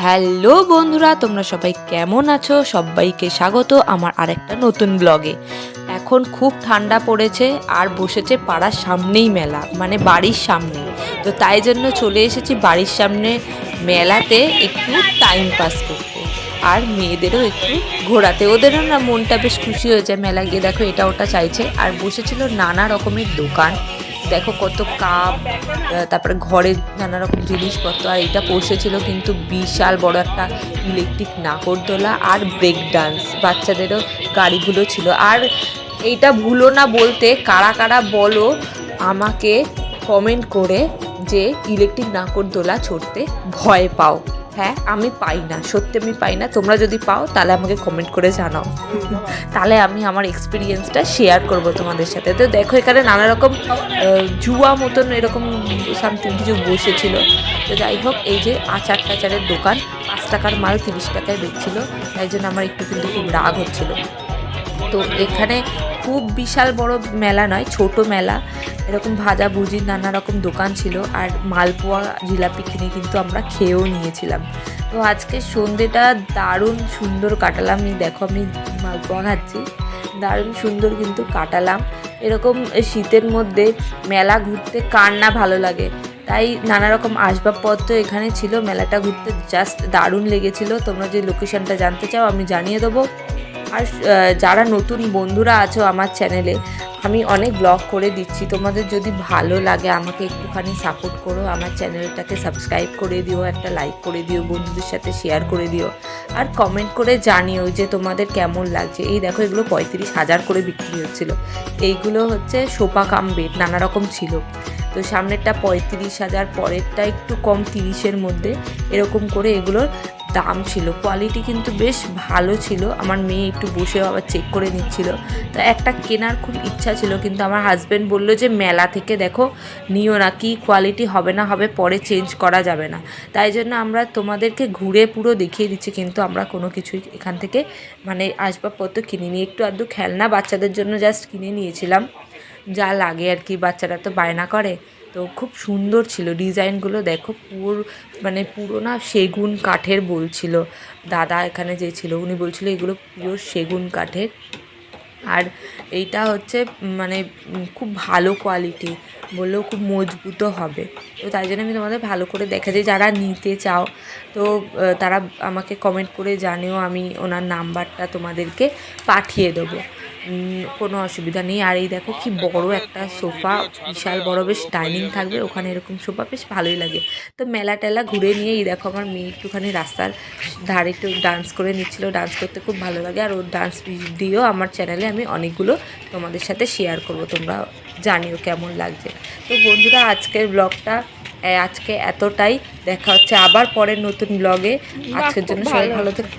Hello বন্ধুরা, তোমরা সবাই কেমন আছো? সবাইকে স্বাগত আমার আরেকটা নতুন ব্লগে। এখন খুব ঠান্ডা পড়েছে আর বসেছে পাড়ার সামনেই মেলা, মানে বাড়ির সামনে। তো তাই জন্য চলে এসেছি বাড়ির সামনে মেলাতে একটু টাইম পাস করতে, আর মেয়েদেরও একটু ঘোরাতে। ওদেরও না মনটা বেশ খুশি হয়েছে, মেলা গিয়ে দেখো এটা ওটা চাইছে। আর বসেছিল নানা রকমের দোকান, দেখো কত কাপ, তারপরে ঘরে নানা রকম জিনিসপত্র। আর এটা বসেছিল কিন্তু বিশাল বড় একটা ইলেকট্রিক নাগরদোলা আর ব্রেক ডান্স, বাচ্চাদেরও গাড়িগুলো ছিল। আর এইটা ভুলো না বলতে, কারা কারা বলো আমাকে কমেন্ট করে যে ইলেকট্রিক নাগরদোলা চড়তে ভয় পাও। হ্যাঁ, আমি পাই না, সত্যি আমি পাই না। তোমরা যদি পাও তাহলে আমাকে কমেন্ট করে জানাও, তাহলে আমি আমার এক্সপিরিয়েন্সটা শেয়ার করব তোমাদের সাথে। তো দেখো এখানে নানা রকম জুয়া মতন এরকম সামথিং কিছু বসেছিল। তো যাই হোক, এই যে আচার টাচারের দোকান, 5 টাকার মাল 30 টাকায় বেচছিল, তাই জন্য আমার একটু কিন্তু খুব রাগ হচ্ছিল। তো এখানে খুব বিশাল বড় মেলা নয়, ছোট মেলা। এরকম ভাজা ভুজি নানা রকম দোকান ছিল, আর মালপোয়া জিলাপি কিনে কিন্তু আমরা খেয়েও নিয়েছিলাম। তো আজকে সন্ধ্যেটা দারুণ সুন্দর কাটালাম। এই দেখো আমি মালপোয়া খাচ্ছি, দারুণ সুন্দর কিন্তু কাটালাম। এরকম শীতের মধ্যে মেলা ঘুরতে কার না ভালো লাগে। তাই নানা রকম আসবাবপত্র এখানে ছিল, মেলাটা ঘুরতে জাস্ট দারুণ লেগেছিল। তোমরা যে লোকেশনটা জানতে চাও আমি জানিয়ে দেবো। আর যারা নতুন বন্ধুরা আছো আমার চ্যানেলে, আমি অনেক ব্লগ করে দিচ্ছি, তোমাদের যদি ভালো লাগে আমাকে একটুখানি সাপোর্ট করো, আমার চ্যানেলটাকে সাবস্ক্রাইব করে দিও, একটা লাইক করে দিও, বন্ধুদের সাথে শেয়ার করে দিও, আর কমেন্ট করে জানিও যে তোমাদের কেমন লাগছে। এই দেখো এগুলো 35,000 করে বিক্রি হচ্ছিল। এইগুলো হচ্ছে সোফা কাম বেড, নানা রকম ছিল। তো সামনেরটা 35,000, পরেরটা একটু কম 30-এর মধ্যে, এরকম করে এগুলোর দাম ছিল। কোয়ালিটি কিন্তু বেশ ভালো ছিল। আমার মেয়ে একটু বসে আবার চেক করে নিচ্ছিল। তো একটা কেনার খুব ইচ্ছা ছিল, কিন্তু আমার হাজব্যান্ড বললো যে মেলা থেকে দেখো নিও না, কি কোয়ালিটি হবে না হবে পরে চেঞ্জ করা যাবে না। তাই জন্য আমরা তোমাদেরকে ঘুরে পুরো দেখিয়ে দিচ্ছি, কিন্তু আমরা কোনো কিছুই এখান থেকে মানে আসবাবপত্র কিনিনি। একটু আধটু খেলনা বাচ্চাদের জন্য জাস্ট কিনে নিয়েছিলাম, যা লাগে আর কি, বাচ্চারা তো বায়না করে। তো খুব সুন্দর ছিল ডিজাইনগুলো, দেখো মানে পুরো না সেগুন কাঠের বলছিল দাদা এখানে যে ছিল, উনি বলছিল এগুলো পিওর সেগুন কাঠের। আর এইটা হচ্ছে মানে খুব ভালো কোয়ালিটি, বললেও খুব মজবুতও হবে। তো তাই জন্য আমি তোমাদের ভালো করে দেখাচ্ছি, যারা নিতে চাও তো তারা আমাকে কমেন্ট করে জানিও, আমি ওনার নাম্বারটা তোমাদেরকে পাঠিয়ে দেবো, কোনো অসুবিধা নেই। আর এই দেখো কি বড় একটা সোফা, বিশাল বড়, বেশ ডাইনিং থাকবে ওখানে, এরকম সোফা বেশ ভালোই লাগে। তো মেলা টেলা ঘুরে নিয়ে এই দেখো আমার মেয়ে একটুখানি রাস্তার ধারে একটু ডান্স করে নিচ্ছিল, ডান্স করতে খুব ভালো লাগে। আর ওর ডান্স ভিডিও আমার চ্যানেলে আমি অনেকগুলো তোমাদের সাথে শেয়ার করব, তোমরা জানিও কেমন লাগছে। তো বন্ধুরা আজকের ব্লগটা আজকে এতটাই, দেখা হচ্ছে আবার পরের নতুন ব্লগে। আজকের জন্য সবাই ভালো থেকো।